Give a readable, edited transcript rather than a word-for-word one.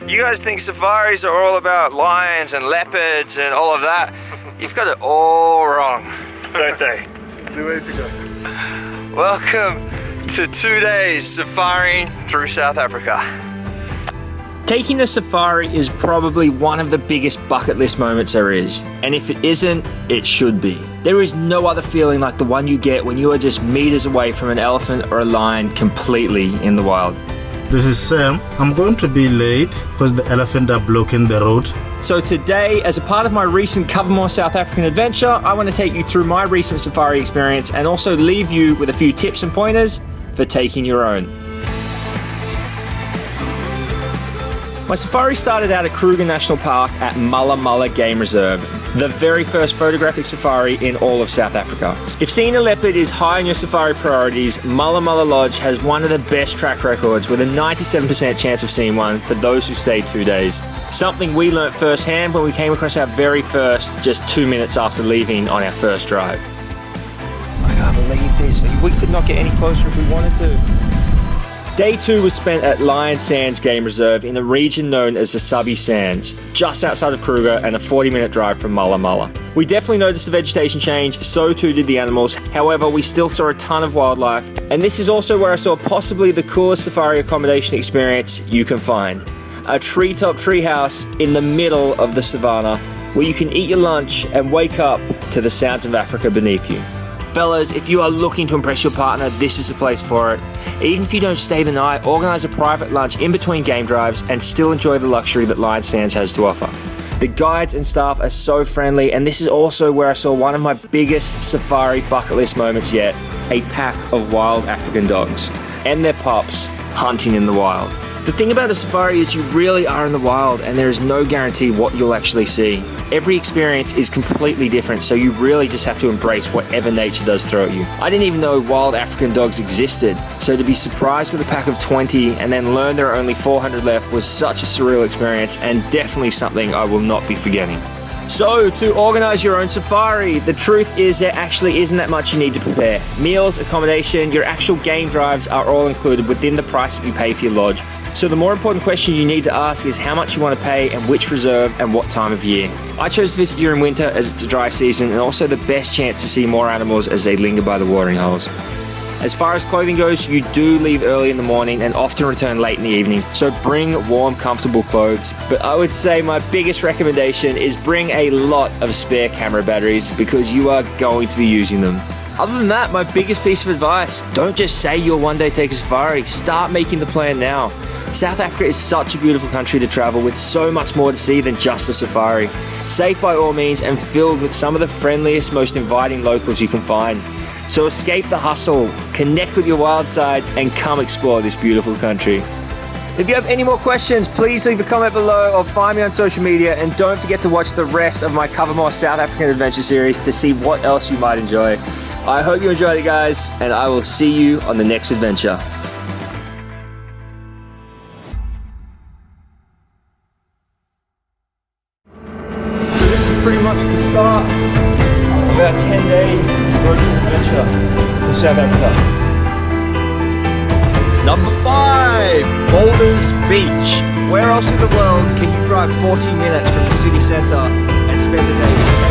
You guys think safaris are all about lions and leopards and all of that. You've got it all wrong, don't they? This is the way to go. Welcome to 2 days safaring through South Africa. Taking a safari is probably one of the biggest bucket list moments there is, and if it isn't, it should be. There is no other feeling like the one you get when you are just meters away from an elephant or a lion completely in the wild. This is Sam. I'm going to be late because the elephant are blocking the road. So today, as a part of my recent Covermore South African adventure, I want to take you through my recent safari experience and also leave you with a few tips and pointers for taking your own. My safari started out at Kruger National Park at Mulla Mulla Game Reserve, the very first photographic safari in all of South Africa. If seeing a leopard is high on your safari priorities, Mulla Mulla Lodge has one of the best track records with a 97% chance of seeing one for those who stay 2 days. Something we learnt firsthand when we came across our very first just 2 minutes after leaving on our first drive. I can't believe this. We could not get any closer if we wanted to. Day 2 was spent at Lion Sands Game Reserve in a region known as the Subby Sands, just outside of Kruger and a 40-minute drive from Mulla Mulla. We definitely noticed the vegetation change, so too did the animals. However, we still saw a ton of wildlife, and this is also where I saw possibly the coolest safari accommodation experience you can find. A treetop treehouse in the middle of the savannah, where you can eat your lunch and wake up to the sounds of Africa beneath you. Fellas, if you are looking to impress your partner, this is the place for it. Even if you don't stay the night, organise a private lunch in between game drives and still enjoy the luxury that Lion Sands has to offer. The guides and staff are so friendly, and this is also where I saw one of my biggest safari bucket list moments yet, a pack of wild African dogs and their pups hunting in the wild. The thing about a safari is you really are in the wild and there is no guarantee what you'll actually see. Every experience is completely different, so you really just have to embrace whatever nature does throw at you. I didn't even know wild African dogs existed, so to be surprised with a pack of 20 and then learn there are only 400 left was such a surreal experience and definitely something I will not be forgetting. So, to organise your own safari, the truth is there actually isn't that much you need to prepare. Meals, accommodation, your actual game drives are all included within the price that you pay for your lodge. So the more important question you need to ask is how much you want to pay and which reserve and what time of year. I chose to visit during winter as it's a dry season and also the best chance to see more animals as they linger by the watering holes. As far as clothing goes, you do leave early in the morning and often return late in the evening, so bring warm, comfortable clothes. But I would say my biggest recommendation is bring a lot of spare camera batteries because you are going to be using them. Other than that, my biggest piece of advice, don't just say you'll one day take a safari, start making the plan now. South Africa is such a beautiful country to travel with so much more to see than just a safari. Safe by all means and filled with some of the friendliest, most inviting locals you can find. So escape the hustle, connect with your wild side and come explore this beautiful country. If you have any more questions, please leave a comment below or find me on social media, and don't forget to watch the rest of my Covermore South African Adventure series to see what else you might enjoy. I hope you enjoyed it, guys, and I will see you on the next adventure. Pretty much the start of our 10-day road trip adventure in South Africa. Number 5, Boulders Beach. Where else in the world can you drive 40 minutes from the city centre and spend the day?